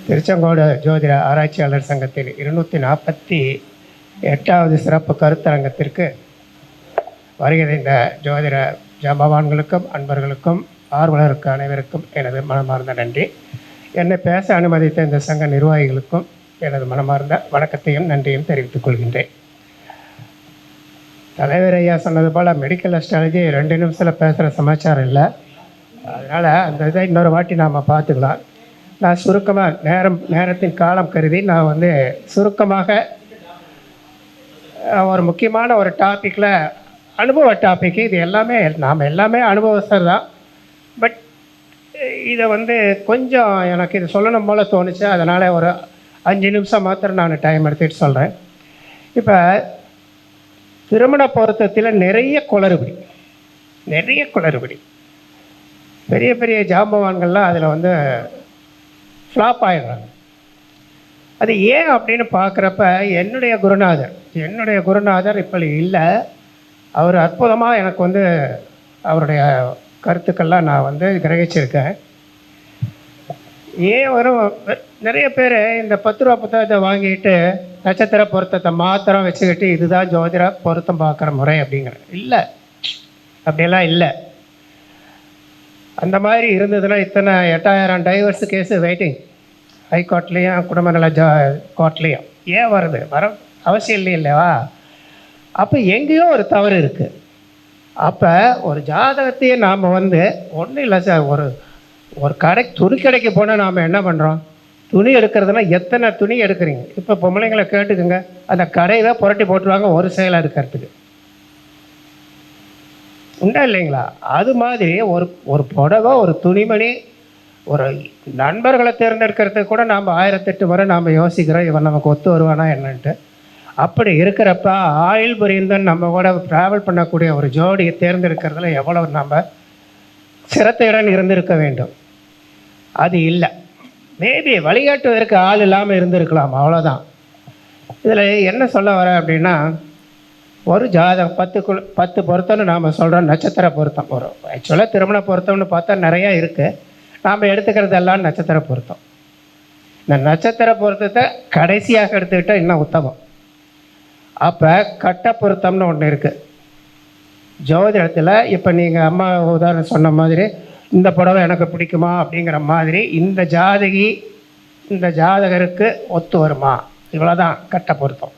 திருச்செங்கோடு ஜோதிட ஆராய்ச்சியாளர் சங்கத்தின் 248வது சிறப்பு கருத்தரங்கத்திற்கு வருகிற இந்த ஜோதிட ஜாம்பவான்களுக்கும் அன்பர்களுக்கும் ஆர்வலருக்கு அனைவருக்கும் எனது மனமார்ந்த நன்றி. என்னை பேச அனுமதித்த இந்த சங்க நிர்வாகிகளுக்கும் எனது மனமார்ந்த வணக்கத்தையும் நன்றியும் தெரிவித்துக் கொள்கின்றேன். தலைவர் ஐயா சொன்னது போல் மெடிக்கல் அஸ்ட்ராலஜி 2 நிமிஷத்தில் பேசுகிற சமாச்சாரம் இல்லை. அதனால் அந்த இதை இன்னொரு வாட்டி நாம் பார்த்துக்கலாம். நான் சுருக்கமாக நேரத்தின் காலம் கருதி நான் சுருக்கமாக ஒரு முக்கியமான ஒரு டாப்பிக்கில் அனுபவ டாபிக். இது எல்லாமே நாம் எல்லாமே அனுபவஸ்தர் தான். பட் இதை கொஞ்சம் எனக்கு இது சொல்லணும் போல் தோணுச்சு. அதனால் ஒரு 5 நிமிஷம் மாத்திரம் நான் டைம் எடுத்துகிட்டு சொல்கிறேன். இப்போ திருமண பொருத்தத்தில் நிறைய குளறுபடி பெரிய பெரிய ஜாம்பவான்கள்லாம் அதில் ஃப்ளாப் ஆகிடுறாங்க. அது ஏன் அப்படின்னு பார்க்குறப்ப என்னுடைய குருநாதர் இப்போ இல்லை. அவர் அற்புதமாக எனக்கு அவருடைய கருத்துக்கள்லாம் நான் கிரகிச்சிருக்கேன். ஏன் நிறைய பேர் இந்த 10 ரூபா புத்தகத்தை வாங்கிட்டு நட்சத்திர பொருத்தத்தை மாத்திரம் வச்சுக்கிட்டு இதுதான் ஜோதிட பொருத்தம் பார்க்குற முறை அப்படிங்கிற இல்லை. அப்படியெல்லாம் இல்லை. அந்த மாதிரி இருந்ததுன்னா இத்தனை 8000 டைவர்ஸ் கேஸு வெயிட்டிங் ஹைகோர்ட்லேயும் குடும்ப நல கோர்ட்லேயும் ஏன் வர அவசியம் இல்லைவா? அப்போ எங்கேயோ ஒரு தவறு இருக்குது. அப்போ ஒரு ஜாதகத்தையே நாம் ஒன்றும் இல்லை சார். ஒரு துணி கடைக்கு போனால் நாம் என்ன பண்ணுறோம்? துணி எடுக்கிறதுனா எத்தனை துணி எடுக்கிறீங்க? இப்போ பொம்பளைங்களை கேட்டுக்குங்க, அந்த கடையை புரட்டி போட்டுருவாங்க ஒரு செயலாக இருக்கிறதுக்கு. உண்டா இல்லைங்களா? அது மாதிரி ஒரு புடவை, ஒரு துணிமணி, ஒரு நண்பர்களை தேர்ந்தெடுக்கிறதுக்கு கூட நாம் 1008 முறை நாம் யோசிக்கிறோம், இவன் நமக்கு ஒத்து வருவானா என்னன்ட்டு. அப்படி இருக்கிறப்ப ஆயுள் புரிந்தன் நம்ம கூட ட்ராவல் பண்ணக்கூடிய ஒரு ஜோடியை தேர்ந்தெடுக்கிறதுல எவ்வளோ நம்ம சிரத்தையுடன் இருந்திருக்க வேண்டும். அது இல்லை. மேபி வழிகாட்டுவதற்கு ஆள் இல்லாமல் இருந்திருக்கலாம், அவ்வளோதான். இதில் என்ன சொல்ல வர அப்படின்னா, ஒரு ஜாதகம் 10 பொருத்தம்னு நாம் சொல்கிறோம். நட்சத்திர பொருத்தம் வரும். ஆக்சுவலாக திருமண பொருத்தம்னு பார்த்தா நிறையா இருக்குது. நாம் எடுத்துக்கிறதெல்லாம் நட்சத்திர பொருத்தம். இந்த நட்சத்திர பொருத்தத்தை கடைசியாக எடுத்துக்கிட்டால் இன்னும் உத்தமம். அப்போ கட்ட பொருத்தம்னு ஒன்று இருக்குது ஜோதிடத்தில். இப்போ நீங்கள் அம்மா உதாரணம் சொன்ன மாதிரி இந்த புடவை எனக்கு பிடிக்குமா அப்படிங்கிற மாதிரி இந்த ஜாதகருக்கு ஒத்து வருமா, இவ்வளோதான் கட்ட பொருத்தம்.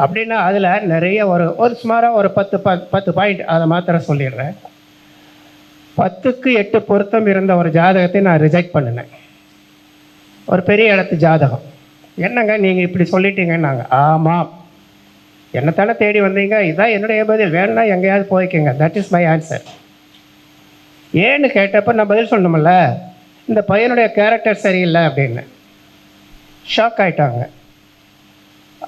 அப்படின்னா அதில் நிறைய ஒரு சுமாராக ஒரு 10 பாயிண்ட் அதை மாத்திரம் சொல்லிடுறேன். 10க்கு 8 பொருத்தம் இருந்த ஒரு ஜாதகத்தை நான் ரிஜெக்ட் பண்ணினேன். ஒரு பெரிய இடத்து ஜாதகம். என்னங்க நீங்கள் இப்படி சொல்லிட்டீங்கன்னாங்க. ஆமாம், என்னத்தானே தேடி வந்தீங்க, இதுதான் என்னுடைய பதில், வேணும்னா எங்கேயாவது போய்க்குங்க, தட் இஸ் மை ஆன்சர். ஏன்னு கேட்டப்போ நான் பதில் சொல்லணுமில்ல, இந்த பையனுடைய கேரக்டர் சரியில்லை அப்படின்னு ஷாக் ஆகிட்டாங்க.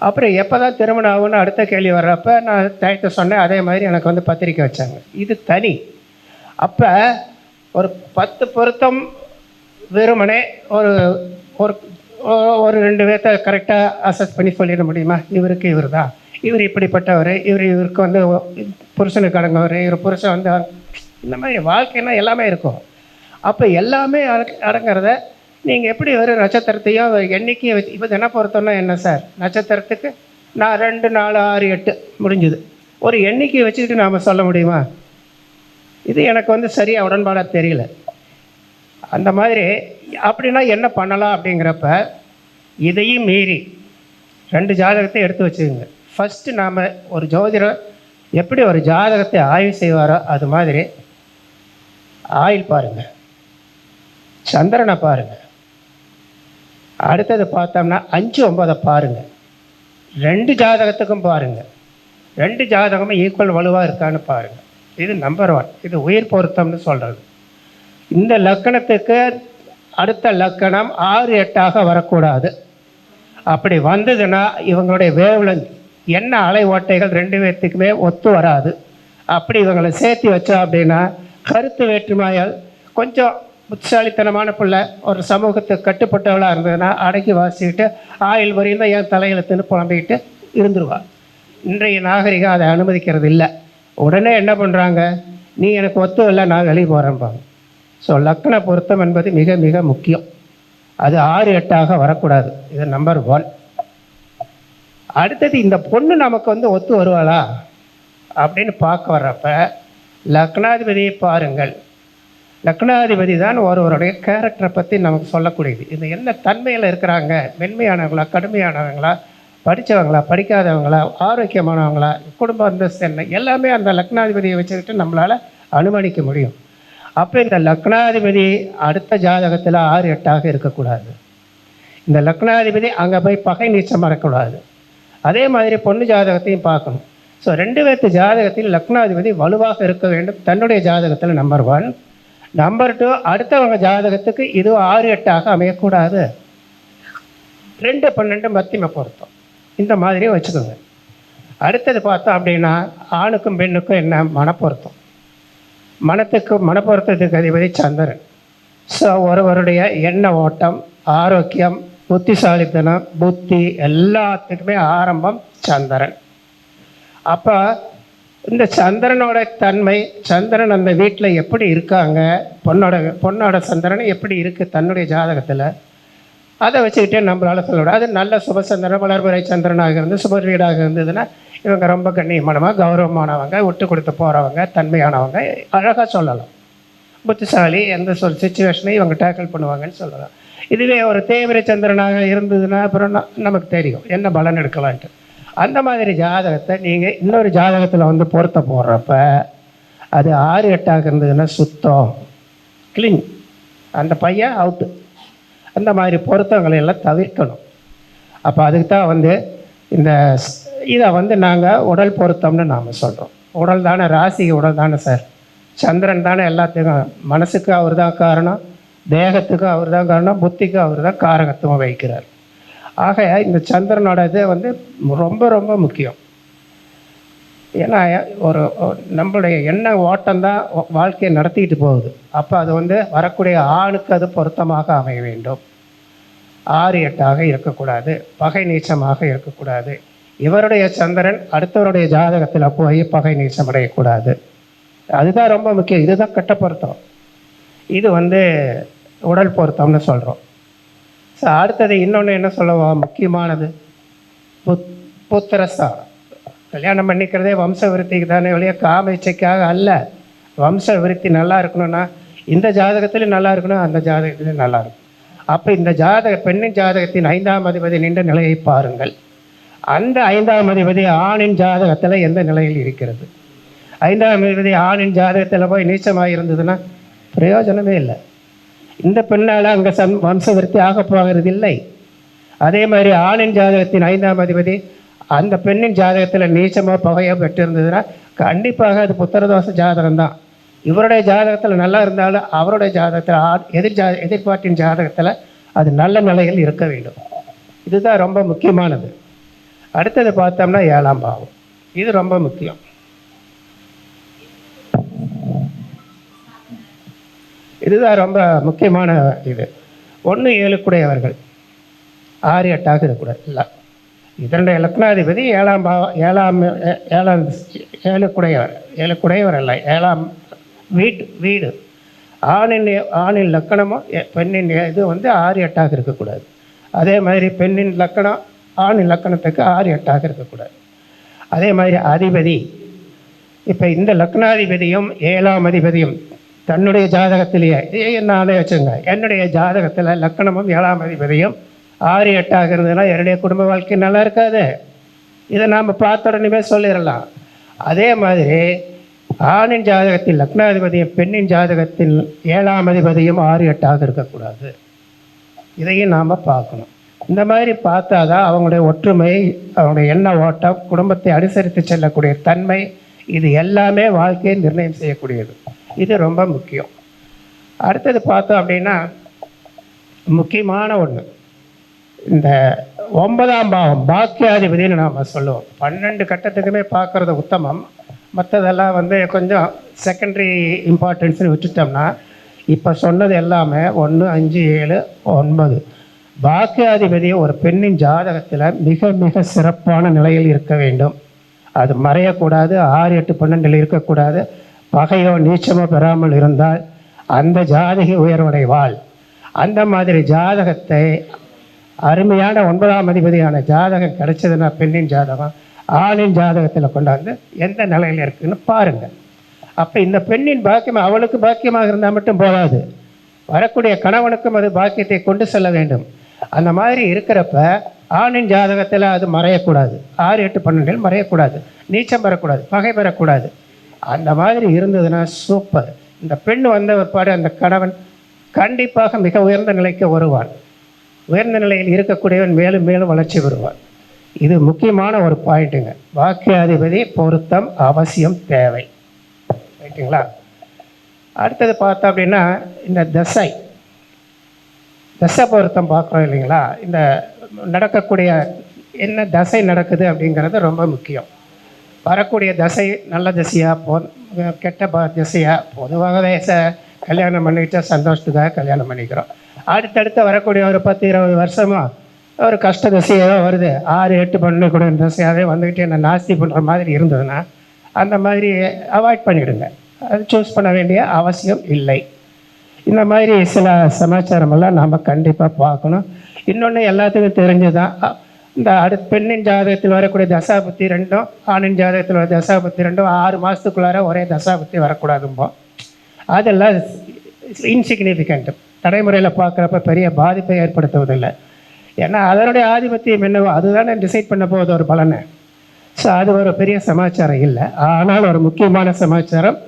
அப்புறம் எப்போ தான் திருமணம் ஆகுன்னு அடுத்த கேள்வி வர்றப்ப நான் டயத்தை சொன்னேன். அதே மாதிரி எனக்கு பத்திரிக்கை வச்சாங்க. இது தனி. அப்போ ஒரு 10 பொருத்தம் வெறுமனே ஒரு 2 பேர்த்த கரெக்டாக அசஸ் பண்ணி சொல்லிட முடியுமா? இவருக்கு இவர் தான், இவர் இப்படிப்பட்டவர், இவருக்கு புருஷனுக்கு அடங்குவர், இவர் புருஷன் இந்த மாதிரி வாழ்க்கைன்னா எல்லாமே இருக்கும். அப்போ எல்லாமே அடங்கிறத நீங்கள் எப்படி வெறும் நட்சத்திரத்தையும் எண்ணிக்கையை வச்சு இப்போ தின பொருத்தம்னா என்ன சார்? நட்சத்திரத்துக்கு நான் 2, 4, 6, 8 முடிஞ்சுது. ஒரு எண்ணிக்கையை வச்சுக்கிட்டு நாம் சொல்ல முடியுமா? இது எனக்கு சரியாக உடன்பாடாக தெரியல. அந்த மாதிரி அப்படின்னா என்ன பண்ணலாம் அப்படிங்கிறப்ப இதையும் மீறி 2 ஜாதகத்தை எடுத்து வச்சுக்கோங்க. ஃபஸ்ட்டு நாம் ஒரு ஜோதிடர் எப்படி ஒரு ஜாதகத்தை ஆய்வு செய்வாரோ அது மாதிரி ஆயில் பாருங்கள், சந்திரனை பாருங்கள். அடுத்தது பார்த்தோம்னா 5, 9 பாருங்கள். 2 ஜாதகத்துக்கும் பாருங்கள். 2 ஜாதகமும் ஈக்குவல் வலுவாக இருக்கான்னு பாருங்கள். இது நம்பர் 1. இது உயிர் பொருத்தம்னு சொல்கிறது. இந்த லக்கணத்துக்கு அடுத்த லக்கணம் 6, 8ஆக வரக்கூடாது. அப்படி வந்ததுன்னா இவங்களுடைய வேவ்லென்த் என்ன அலை ஓட்டைகள் 2 பேர்த்துக்குமே ஒத்து வராது. அப்படி இவங்களை சேர்த்து வச்சோம் அப்படின்னா கருத்து வேற்றுமையால் கொஞ்சம் புத்திசாலித்தனமான பிள்ளை ஒரு சமூகத்துக்கு கட்டுப்பட்டவளாக இருந்ததுன்னா அடக்கி வாசிக்கிட்டு ஆயுள் வரையும் என் தலையெழுத்துன்னு புலம்பிக்கிட்டு இருந்துருவாள். இன்றைய நாகரிகம் அதை அனுமதிக்கிறது இல்லை. உடனே என்ன பண்ணுறாங்க? நீ எனக்கு ஒத்து இல்லை, நான் வெளியே போகிறேன்பாங்க. ஸோ லக்கண பொருத்தம் என்பது மிக மிக முக்கியம். அது 6 8 வரக்கூடாது. இது நம்பர் 1. அடுத்தது இந்த பொண்ணு நமக்கு வந்து ஒத்து வருவாளா அப்படின்னு பார்க்க வர்றப்ப லக்னாதிபதியை பாருங்கள். லக்னாதிபதி தான் ஒருவருடைய கேரக்டரை பற்றி நமக்கு சொல்லக்கூடியது. இது என்ன தன்மையில் இருக்கிறாங்க, மென்மையானவங்களா, கடுமையானவங்களா, படித்தவங்களா, படிக்காதவங்களா, ஆரோக்கியமானவங்களா, குடும்ப அந்தஸ்து என்ன, எல்லாமே அந்த லக்னாதிபதியை வச்சுக்கிட்டு நம்மளால் அனுமானிக்க முடியும். அப்போ இந்த லக்னாதிபதி அடுத்த ஜாதகத்தில் 6 8 இருக்கக்கூடாது. இந்த லக்னாதிபதி அங்கே போய் பகை நீச்சம் வரக்கூடாது. அதே மாதிரி பொண்ணு ஜாதகத்தையும் பார்க்கணும். ஸோ 2 பேர்த்து ஜாதகத்தில் லக்னாதிபதி வலுவாக இருக்க வேண்டும். தன்னுடைய ஜாதகத்தில் நம்பர் 1. நம்பர் 2, அடுத்தவங்க ஜாதகத்துக்கு இது 6 8 அமையக்கூடாது. 2 12 மத்தியம பொருத்தம் இந்த மாதிரி வச்சுக்கோங்க. அடுத்தது பார்த்தோம் அப்படின்னா ஆணுக்கும் பெண்ணுக்கும் என்ன மனப்பொருத்தம். மனப்பொருத்தத்துக்கு அதிபதி சந்திரன். ஸோ ஒருவருடைய எண்ண ஓட்டம், ஆரோக்கியம், புத்திசாலித்தனம், புத்தி எல்லாத்துக்குமே ஆரம்பம் சந்திரன். அப்போ இந்த சந்திரனோட தன்மை, சந்திரன் அந்த வீட்டில் எப்படி இருக்காங்க, பொண்ணோட சந்திரன் எப்படி இருக்குது தன்னுடைய ஜாதகத்தில், அதை வச்சுக்கிட்டே நம்மளால் சொல்ல முடியாது. அது நல்ல சுபசந்திரன், வளர்முறை சந்திரனாக இருந்து சுப வீடாக இருந்ததுன்னா இவங்க ரொம்ப கண்ணியமானவங்க, கௌரவமானவங்க, விட்டு கொடுத்து போகிறவங்க, தன்மையானவங்க, அழகாக சொல்லலாம். புத்திசாலி, எந்த சுச்சுவேஷனையும் இவங்க டேக்கிள் பண்ணுவாங்கன்னு சொல்லலாம். இதுவே ஒரு தேவிர சந்திரனாக இருந்ததுன்னா அப்புறம் நமக்கு தெரியும் என்ன பலன் எடுக்கலான்ட்டு. அந்த மாதிரி ஜாதகத்தை நீங்கள் இன்னொரு ஜாதகத்தில் வந்து பொருத்த போடுறப்ப அது 6 8 இருந்ததுன்னா சுத்தம், கிளீன், அந்த பையன் அவுட்டு. அந்த மாதிரி பொருத்தங்களை எல்லாம் தவிர்க்கணும். அப்போ அதுக்கு தான் வந்து இதை வந்து நாங்கள் உடல் பொருத்தம்னு நாம் சொல்கிறோம். உடல் தானே, ராசிக்கு உடல் தானே சார், சந்திரன் தானே எல்லாத்துக்கும். மனசுக்கு அவர் தான் காரணம், தேகத்துக்கும் அவர் தான் காரணம், புத்திக்கும் அவர் தான் காரகத்துவம் வைக்கிறார். ஆக இந்த சந்திரனோட இது வந்து ரொம்ப ரொம்ப முக்கியம். ஏன்னா ஒரு நம்மளுடைய எண்ண ஓட்டம்தான் வாழ்க்கையை நடத்திக்கிட்டு போகுது. அப்போ அது வந்து வரக்கூடிய ஆணுக்கு அது பொருத்தமாக அமைய வேண்டும். 6 8 இருக்கக்கூடாது, பகை நீச்சமாக இருக்கக்கூடாது. இவருடைய சந்திரன் அடுத்தவருடைய ஜாதகத்தில் போய் பகை நீச்சம் அடையக்கூடாது. அதுதான் ரொம்ப முக்கியம். இதுதான் கட்ட பொருத்தம். இது வந்து உடல் பொருத்தம்னு சொல்கிறோம். ஸோ அடுத்தது இன்னொன்று என்ன சொல்லுவோம், முக்கியமானது புத்திரஸ்தானம். கல்யாணம் பண்ணிக்கிறதே வம்ச விருத்திக்கு தானே ஒழிய காம இச்சைக்காக அல்ல. வம்ச விருத்தி நல்லா இருக்கணும்னா இந்த ஜாதகத்துலேயும் நல்லா இருக்கணும், அந்த ஜாதகத்துலேயும் நல்லா இருக்கும். அப்போ இந்த பெண்ணின் ஜாதகத்தின் 5ஆம் அதிபதி நின்ற நிலையை பாருங்கள். அந்த 5ஆம் அதிபதி ஆணின் ஜாதகத்தில் எந்த நிலையில் இருக்கிறது. 5ஆம் அதிபதி ஆணின் ஜாதகத்தில் போய் நீச்சமாக இருந்ததுன்னா பிரயோஜனமே இல்லை. இந்த பெண்ணால் அங்கே வம்ச விருத்தி ஆக போகிறது இல்லை. அதே மாதிரி ஆணின் ஜாதகத்தின் 5ஆம் அதிபதி அந்த பெண்ணின் ஜாதகத்தில் நீச்சமோ பகையோ பெற்றிருந்ததுன்னா கண்டிப்பாக அது புத்திரதோஷ ஜாதகம் தான். இவருடைய ஜாதகத்தில் நல்லா இருந்தாலும் அவருடைய ஜாதகத்தில் எதிர்பார்ட்டின் ஜாதகத்தில் அது நல்ல நிலையில் இருக்க வேண்டும். இதுதான் ரொம்ப முக்கியமானது. அடுத்தது பார்த்தோம்னா 7ஆம் பாவம். இது ரொம்ப முக்கியம். இதுதான் ரொம்ப முக்கியமான இது. 1 7 கூடையவர்கள் 6 8 இருக்கக்கூடாது. இல்லை, இதனுடைய லக்னாதிபதி 7ஆம் பாவம், 7 கூடையவர். 7 கூடையவர் அல்ல, 7ஆம் வீடு. ஆணின் லக்கணமும் பெண்ணின் இது வந்து 6 8 இருக்கக்கூடாது. அதே மாதிரி பெண்ணின் லக்கணம் ஆணின் லக்கணத்துக்கு 6 8 இருக்கக்கூடாது. அதே மாதிரி அதிபதி, இப்போ இந்த லக்னாதிபதியும் 7ஆம் அதிபதியும் தன்னுடைய ஜாதகத்திலேயே நானே வச்சுங்க, என்னுடைய ஜாதகத்தில் லக்கணமும் 7ஆம் அதிபதியும் 6 8 இருந்ததுன்னா என்னுடைய குடும்ப வாழ்க்கை நல்லா இருக்காது. இதை நாம் பார்த்த உடனே சொல்லிடலாம். அதே மாதிரி ஆணின் ஜாதகத்தில் லக்னாதிபதியும் பெண்ணின் ஜாதகத்தில் 7ஆம் அதிபதியும் 6 8 இருக்கக்கூடாது. இதையும் நாம் பார்க்கணும். இந்த மாதிரி பார்த்தா தான் அவங்களுடைய ஒற்றுமை, அவங்களுடைய எண்ண ஓட்டம், குடும்பத்தை அனுசரித்து செல்லக்கூடிய தன்மை, இது எல்லாமே வாழ்க்கையை நிர்ணயம் செய்யக்கூடியது. இது ரொம்ப முக்கியம். அடுத்தது பார்த்தோம் அப்படின்னா முக்கியமான ஒன்று, இந்த 9ஆம் பாவம் பாக்கியாதிபதினு நாம் சொல்லுவோம். 12 கட்டத்துக்குமே பார்க்குறது உத்தமம். மற்றதெல்லாம் வந்து கொஞ்சம் செகண்டரி இம்பார்ட்டன்ஸ்னு விட்டுட்டோம்னா இப்போ சொன்னது எல்லாமே 1 5 7 9 பாக்கியாதிபதி ஒரு பெண்ணின் ஜாதகத்தில் மிக மிக சிறப்பான நிலையில் இருக்க வேண்டும். அது மறையக்கூடாது. 6 8 12 இருக்கக்கூடாது. பகையோ நீச்சமோ பெறாமல் இருந்தால் அந்த ஜாதகி உயர்வடைவாள். அந்த மாதிரி ஜாதகத்தை அருமையான 9ஆம் அதிபதியான ஜாதகம் கிடைச்சதுன்னா பெண்ணின் ஜாதகம் ஆணின் ஜாதகத்தில் கொண்டாந்து எந்த நிலையில் இருக்குதுன்னு பாருங்கள். அப்போ இந்த பெண்ணின் பாக்கியம் அவளுக்கு பாக்கியமாக இருந்தால் மட்டும் போதாது, வரக்கூடிய கணவனுக்கும் அது பாக்கியத்தை கொண்டு செல்ல வேண்டும். அந்த மாதிரி இருக்கிறப்ப ஆணின் ஜாதகத்தில் அது மறையக்கூடாது, 6, 8, 12 மறையக்கூடாது, நீச்சம் பெறக்கூடாது, பகை பெறக்கூடாது. அந்த மாதிரி இருந்ததுன்னா சூப்பர். இந்த பெண் வந்த பிற்பாடு அந்த கணவன் கண்டிப்பாக மிக உயர்ந்த நிலைக்கு வருவான். உயர்ந்த நிலையில் இருக்கக்கூடியவன் மேலும் மேலும் வளர்ச்சி பெறுவான். இது முக்கியமான ஒரு பாயிண்ட்டுங்க. பாக்கியாதிபதி பொருத்தம் அவசியம் தேவை. ரைட்டுங்களா? அடுத்தது பார்த்தோம் அப்படின்னா இந்த தசை பொருத்தம் பார்க்குறோம் இல்லைங்களா? இந்த நடக்கக்கூடிய என்ன தசை நடக்குது அப்படிங்கிறது ரொம்ப முக்கியம். வரக்கூடிய தசை நல்ல தசையாக கெட்ட திசையாக பொதுவாகவே கல்யாணம் பண்ணிக்கிட்டா சந்தோஷத்துக்காக கல்யாணம் பண்ணிக்கிறோம். அடுத்தடுத்து வரக்கூடிய ஒரு 10-20 வருஷமாக ஒரு கஷ்ட தசையாக வருது, 6, 8, 12 கூட தசையாகவே வந்துக்கிட்டு என்ன நாஸ்தி பண்ணுற மாதிரி இருந்ததுன்னா அந்த மாதிரி அவாய்ட் பண்ணிவிடுங்க. அது சூஸ் பண்ண வேண்டிய அவசியம் இல்லை. இந்த மாதிரி சில சமாச்சாரமெல்லாம் நாம் கண்டிப்பாக பார்க்கணும். இன்னொன்று எல்லாத்துக்கும் தெரிஞ்சுதான், இந்த பெண்ணின் ஜாதகத்தில் வரக்கூடிய தசாபுத்தி ரெண்டும் ஆணின் ஜாதகத்தில் வர தசாபுத்தி ரெண்டும் 6 மாதத்துக்குள்ளார ஒரே தசாபுத்தி வரக்கூடாதும்போ. அதெல்லாம் இன்சிக்னிஃபிகண்ட், நடைமுறையில் பார்க்குறப்ப பெரிய பாதிப்பை ஏற்படுத்துவதில்லை. ஏன்னா அதனுடைய ஆதிபத்தியம் என்னவோ அதுதானே டிசைட் பண்ண போகுது ஒரு பலனை. ஸோ அது ஒரு பெரிய சமாச்சாரம் இல்லை. ஆனால் ஒரு முக்கியமான சமாச்சாரம்,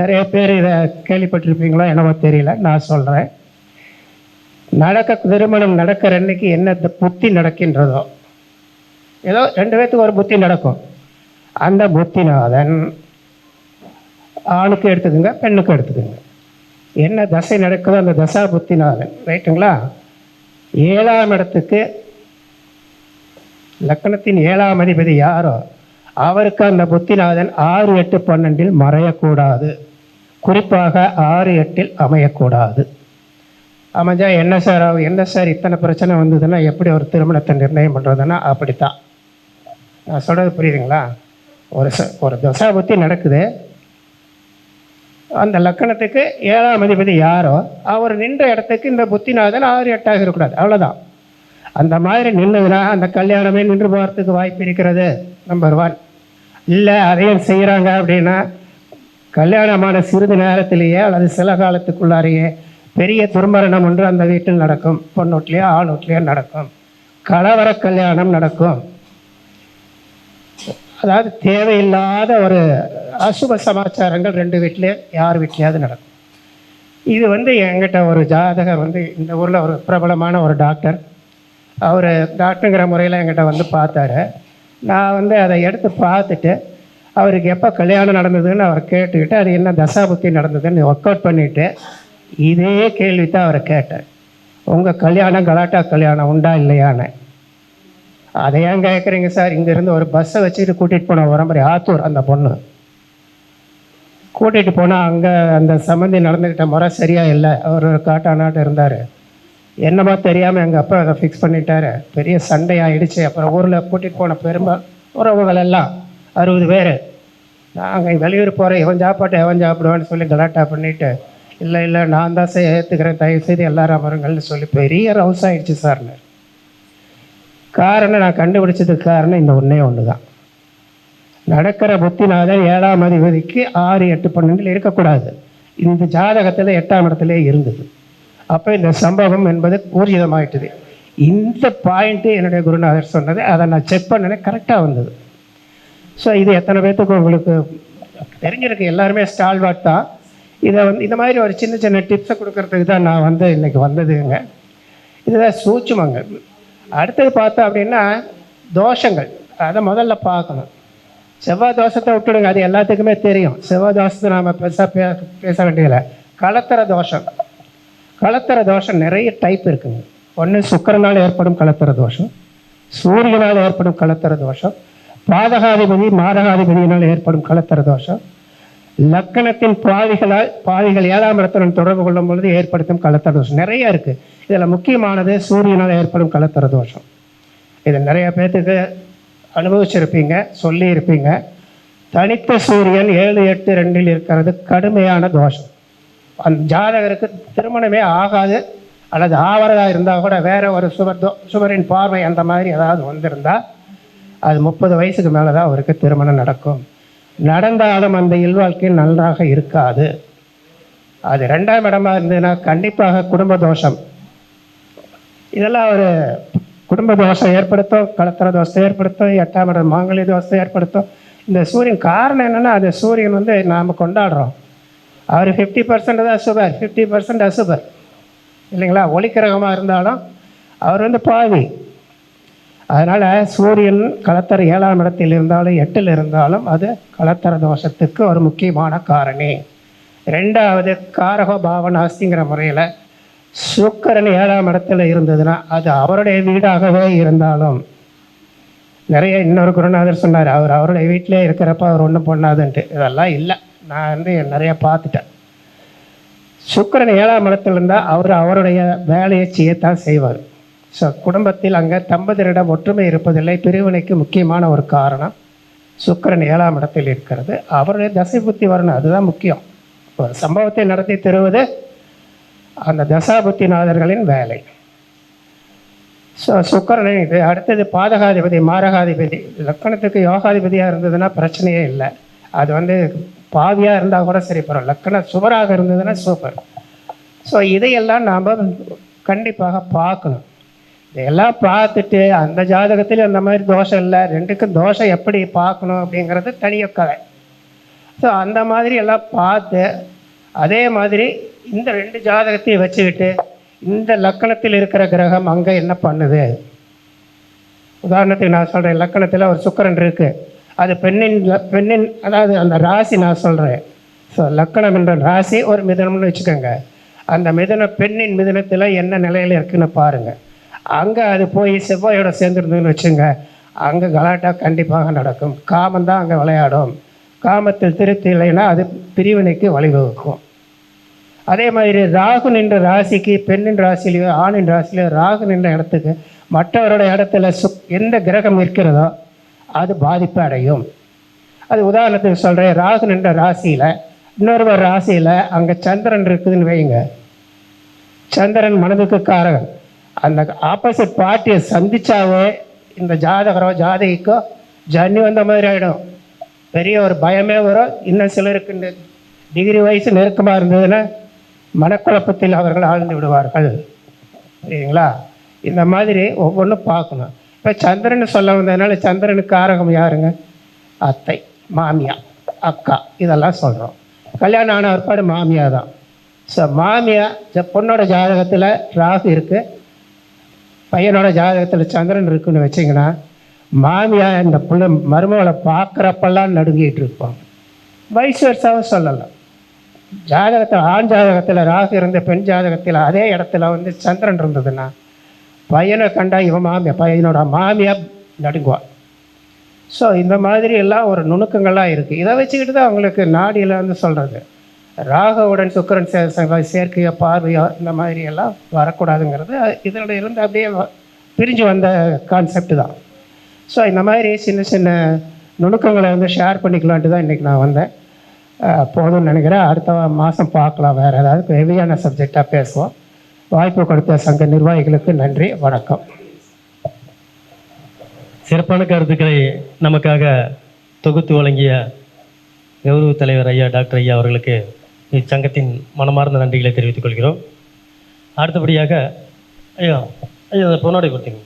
நிறைய பேர் இதை கேள்விப்பட்டிருப்பீங்களோ என்னவோ தெரியல, நான் சொல்கிறேன். திருமணம் நடக்கிற அன்னைக்கு என்ன புத்தி நடக்கின்றதோ, ஏதோ 2 பேர்த்துக்கு ஒரு புத்தி நடக்கும். அந்த புத்திநாதன் ஆணுக்கு எடுத்துக்கோங்க, பெண்ணுக்கு எடுத்துக்கோங்க, என்ன தசை நடக்குதோ அந்த தசா புத்திநாதன், ரைட்டுங்களா? 7ஆம் இடத்துக்கு லக்னத்தின் 7ஆம் அதிபதி யாரோ அவருக்கு அந்த புத்திநாதன் 6, 8, 12 மறையக்கூடாது. குறிப்பாக 6, 8 அமையக்கூடாது. அமைஞ்சா என்ன சார் ஆகும், என்ன சார் இத்தனை பிரச்சனை வந்ததுன்னா எப்படி ஒரு திருமணத்தை நிர்ணயம் பண்ணுறதுன்னா அப்படித்தான். நான் சொல்கிறது புரியுதுங்களா? ஒரு தசாபுத்தி நடக்குது, அந்த லக்கணத்துக்கு 7ஆம் அதிபதி யாரோ அவர் நின்ற இடத்துக்கு இந்த புத்திநாதன் 6, 8 இருக்கக்கூடாது, அவ்வளோதான். அந்த மாதிரி நின்றுதுன்னா அந்த கல்யாணமே நின்று போகிறதுக்கு வாய்ப்பு இருக்கிறது. நம்பர் 1. இல்லை அதையும் செய்கிறாங்க அப்படின்னா கல்யாணமான சிறிது நேரத்திலேயே அல்லது சில காலத்துக்குள்ளாரையே பெரிய துர்மரணம் ஒன்று அந்த வீட்டில் நடக்கும். பொண்ணு வீட்லேயோ ஆண் வீட்லேயோ நடக்கும், கலவர கல்யாணம் நடக்கும். அதாவது தேவையில்லாத ஒரு அசுப சமாச்சாரங்கள் 2 வீட்லேயே யார் வீட்லேயாவது நடக்கும். இது என்கிட்ட ஒரு ஜாதகர் இந்த ஊரில் ஒரு பிரபலமான ஒரு டாக்டர், அவர் டாக்டருங்கிற முறையில் என்கிட்ட பார்த்தாரு. நான் அதை எடுத்து பார்த்துட்டு அவருக்கு எப்போ கல்யாணம் நடந்ததுன்னு அவர் கேட்டுக்கிட்டு அது என்ன தசாபுத்தி நடந்ததுன்னு ஒர்க் அவுட் பண்ணிவிட்டு இதே கேள்வி தான் அவரை கேட்டேன், உங்கள் கல்யாணம் கலாட்டா கல்யாணம் உண்டா இல்லையான்னு. அதை ஏன் கேட்குறீங்க சார்? இங்கேருந்து ஒரு பஸ்ஸை வச்சுட்டு கூட்டிகிட்டு போன உரம்பரை ஆத்தூர், அந்த பொண்ணு கூட்டிகிட்டு போனால் அங்கே அந்த சம்மந்தி நடந்துக்கிட்ட முறை சரியாக இல்லை. அவர் ஒரு காட்டானாட்டு இருந்தார், என்னமோ தெரியாமல் எங்கள் அப்பா அதை ஃபிக்ஸ் பண்ணிட்டாரு. பெரிய சண்டை ஆகிடுச்சு. அப்புறம் ஊரில் கூட்டிகிட்டு போன உறவுகள் எல்லாம் 60 பேர், நாங்கள் வெளியூர் போகிறேன், இவன் சாப்பாட்டை எவன் சாப்பிடுவான்னு சொல்லி கலாட்டா பண்ணிவிட்டு, இல்லை நான் தான் ஏற்றுக்கிறேன், தயவுசெய்து எல்லாரும் அமருங்கள்னு சொல்லி பெரிய ரவுஸ் ஆகிடுச்சு சார்னு. காரணம் நான் கண்டுபிடிச்சதுக்கு காரணம் இந்த ஒன்று தான். நடக்கிற புத்திநாதன் 7ஆம் அதிபதிக்கு 6, 8, 12 இருக்கக்கூடாது. இந்த ஜாதகத்தில் 8ஆம் இடத்துல இருந்தது. அப்போ இந்த சம்பவம் என்பது ஊர்ஜிதமாயிட்டுது. இந்த பாயிண்ட்டு என்னுடைய குருநாதர் சொன்னது, அதை நான் செக் பண்ணினேன், கரெக்டாக வந்தது. ஸோ இது எத்தனை பேர்த்துக்கு உங்களுக்கு தெரிஞ்சிருக்கு? எல்லாருமே ஸ்டால்வாட் தான். இதை இந்த மாதிரி ஒரு சின்ன சின்ன டிப்ஸை கொடுக்கறதுக்கு தான் நான் இன்றைக்கி வந்ததுங்க. இதுதான் சூட்சுமங்க. அடுத்தது பார்த்தோம் அப்படின்னா தோஷங்கள், அதை முதல்ல பார்க்கணும். செவ்வாய் தோஷத்தை விட்டுடுங்க, அது எல்லாத்துக்குமே தெரியும். செவ்வாய் தோஷத்தை நாம் பேச வேண்டியதில்லை. கலத்தர தோஷம் நிறைய டைப் இருக்குங்க. ஒன்று சுக்கிரனால் ஏற்படும் கலத்தர தோஷம், சூரியனால் ஏற்படும் கலத்தர தோஷம், பாதகாதிபதி மாரகாதிபதியினால் ஏற்படும் கலத்தர தோஷம், லக்கணத்தின் பாவிகள் 7ஆம் இடத்துடன் தொடர்பு கொள்ளும் பொழுது ஏற்படுத்தும் கலத்தர தோஷம் நிறைய இருக்குது. இதில் முக்கியமானது சூரியனால் ஏற்படும் கலத்தர தோஷம். இதை நிறைய பேர்த்துக்கு அனுபவிச்சிருப்பீங்க, சொல்லியிருப்பீங்க. தனித்த சூரியன் 7, 8, 2 இருக்கிறது கடுமையான தோஷம். அந்த ஜாதகருக்கு திருமணமே ஆகாது, அல்லது ஆவரதாக இருந்தால் கூட வேறு ஒரு சுவரின் பார்வை அந்த மாதிரி ஏதாவது வந்திருந்தால் அது 30 வயசுக்கு மேலே தான் அவருக்கு திருமணம் நடக்கும். நடந்தாலும் அந்த இல்வாழ்க்கையில் நன்றாக இருக்காது. அது 2ஆம் இடமா இருந்ததுன்னா கண்டிப்பாக குடும்ப தோஷம், இதெல்லாம் ஒரு குடும்ப தோஷம் ஏற்படுத்தும், கலத்திர தோஷத்தை ஏற்படுத்தும், 8ஆம் இடம் மாங்கல்ய தோஷத்தை ஏற்படுத்தும். இந்த சூரியன் காரணம் என்னென்னா, அது சூரியன் வந்து நாம் கொண்டாடுறோம், அவர் 50% தான் சுபர், 50% அசுபர் இல்லைங்களா? ஒளிக்கிரகமாக இருந்தாலும் அவர் வந்து பாவி. அதனால் சூரியன் கலத்தர 7ஆம் இடத்தில் இருந்தாலும் 8ல் இருந்தாலும் அது கலத்தர தோஷத்துக்கு ஒரு முக்கியமான காரணி. 2வது காரக பாவனாஸ்திங்கிற முறையில் சுக்கிரன் 7ஆம் இடத்துல இருந்ததுன்னா அது அவருடைய வீடாகவே இருந்தாலும், நிறைய இன்னொரு குருநாதர் சொன்னார், அவருடைய வீட்டிலே இருக்கிறப்ப அவர் ஒன்றும் பண்ணாதுன்ட்டு. இதெல்லாம் இல்லை, நான் வந்து நிறைய பார்த்துட்டேன். சுக்கிரன் 7ஆம் இடத்துல இருந்தால் அவருடைய வேலையை செய்யத்தான் செய்வார். ஸோ குடும்பத்தில் அங்கே தம்பதியரிடம் ஒற்றுமை இருப்பதில்லை. பிரிவினைக்கு முக்கியமான ஒரு காரணம் சுக்கிரன் 7ஆம் இடத்தில் இருக்கிறது. அவருடைய தசை புத்தி வரணும், அதுதான் முக்கியம். ஒரு சம்பவத்தை நடத்தி தருவது அந்த தசாபுத்திநாதர்களின் வேலை. ஸோ சுக்கிரனை இது. அடுத்தது பாதகாதிபதி மாரகாதிபதி. லக்கணத்துக்கு யோகாதிபதியாக இருந்ததுன்னா பிரச்சனையே இல்லை, அது வந்து பாவியாக இருந்தால் கூட சரி பரவாயில்ல. லக்கணம் சுவராக இருந்ததுன்னா சூப்பர். ஸோ இதையெல்லாம் நாம் கண்டிப்பாக பார்க்கணும். இதையெல்லாம் பார்த்துட்டு அந்த ஜாதகத்தில் அந்த மாதிரி தோஷம் இல்லை, 2க்கும் தோஷம் எப்படி பார்க்கணும் அப்படிங்கிறது தனிய கதை. ஸோ அந்த மாதிரி எல்லாம் பார்த்து அதே மாதிரி இந்த 2 ஜாதகத்தையும் வச்சுக்கிட்டு இந்த லக்கணத்தில் இருக்கிற கிரகம் அங்கே என்ன பண்ணுது. உதாரணத்துக்கு நான் சொல்கிறேன், லக்கணத்தில் ஒரு சுக்கிரன் இருக்குது, அது பெண்ணின் அதாவது அந்த ராசி நான் சொல்கிறேன். ஸோ லக்கணம் என்ற ராசி ஒரு மிதனம்னு வச்சுக்கோங்க. அந்த பெண்ணின் மிதனத்தில் என்ன நிலையில் இருக்குதுன்னு பாருங்கள். அங்கே அது போய் செவ்வாயோட சேர்ந்துருந்ததுன்னு வச்சுங்க, அங்கே கலாட்டா கண்டிப்பாக நடக்கும். காமந்தான் அங்கே விளையாடும். காமத்தில் திருப்தி இல்லைன்னா அது பிரிவினைக்கு வழிவகுக்கும். அதே மாதிரி ராகு நின்ற ராசிக்கு பெண்ணின் ராசிலையோ ஆணின் ராசிலையோ ராகு நின்ற இடத்துக்கு மற்றவருடைய இடத்துல எந்த கிரகம் இருக்கிறதோ அது பாதிப்பு அடையும். அது உதாரணத்துக்கு சொல்கிறேன், ராகு நின்ற ராசியில் இன்னொருவர் ராசியில் அங்கே சந்திரன் இருக்குதுன்னு வைங்க. சந்திரன் மனதுக்கு காரகன். அந்த ஆப்போசிட் பார்ட்டியை சந்தித்தாவே இந்த ஜாதகரோ ஜாதகிக்கோ ஜன்னி வந்த மாதிரி ஆகிடும். பெரிய ஒரு பயமே வரும். இன்னும் சிலருக்கு டிகிரி வயசு நெருக்கமாக இருந்ததுன்னா மனக்குழப்பத்தில் அவர்கள் ஆழ்ந்து விடுவார்கள். சரிங்களா? இந்த மாதிரி ஒவ்வொன்றும் பார்க்கணும். இப்போ சந்திரன் சொல்ல வந்ததுனால சந்திரனுக்கு காரகம் யாருங்க? அத்தை, மாமியா, அக்கா, இதெல்லாம் சொல்கிறோம். கல்யாணம் ஆன ஒருபாடு மாமியா தான். ஸோ மாமியா பொண்ணோட ஜாதகத்தில் ராகு இருக்குது, பையனோட ஜாதகத்தில் சந்திரன் இருக்குன்னு வச்சிங்கன்னா மாமியா இந்த பிள்ளை மருமகளை பார்க்குறப்பெல்லாம் நடுங்கிட்டு இருப்பாங்க. வயசு வருஷாவும் சொல்லலாம். ஜாதகத்தில் ஆண் ஜாதகத்தில் ராகு இருந்த பெண் ஜாதகத்தில் அதே இடத்துல வந்து சந்திரன் இருந்ததுன்னா பையனை கண்டா இவன் மாமியா, பையனோட மாமியா நடுங்குவான். ஸோ இந்த மாதிரி எல்லாம் ஒரு நுணுக்கங்கள்லாம் இருக்குது. இதை வச்சுக்கிட்டு தான் அவங்களுக்கு நாடியில் வந்து சொல்கிறது, ராகுவுடன் சுக்கிரன் சேர்க்கையோ பார்வையோ இந்த மாதிரி எல்லாம் வரக்கூடாதுங்கிறது இதோட இருந்து அப்படியே பிரிஞ்சு வந்த கான்செப்ட் தான். ஸோ இந்த மாதிரி சின்ன சின்ன நுணுக்கங்களை வந்து ஷேர் பண்ணிக்கலான்ட்டு தான் இன்றைக்கி நான் வந்தேன். போதும்னு நினைக்கிறேன். அடுத்த மாதம் பார்க்கலாம், வேறு ஏதாவது ஹெவியான சப்ஜெக்டாக பேசுவோம். வாய்ப்பு கொடுத்த சங்க நிர்வாகிகளுக்கு நன்றி, வணக்கம். சிறப்பான கருத்துக்களை நமக்காக தொகுத்து வழங்கிய கௌரவ தலைவர் ஐயா டாக்டர் ஐயா அவர்களுக்கு இச்சங்கத்தின் மனமார்ந்த நன்றிகளை தெரிவித்துக் கொள்கிறோம். அடுத்தபடியாக ஐயா ஐயா பொன்னாடை கொடுத்தீங்க.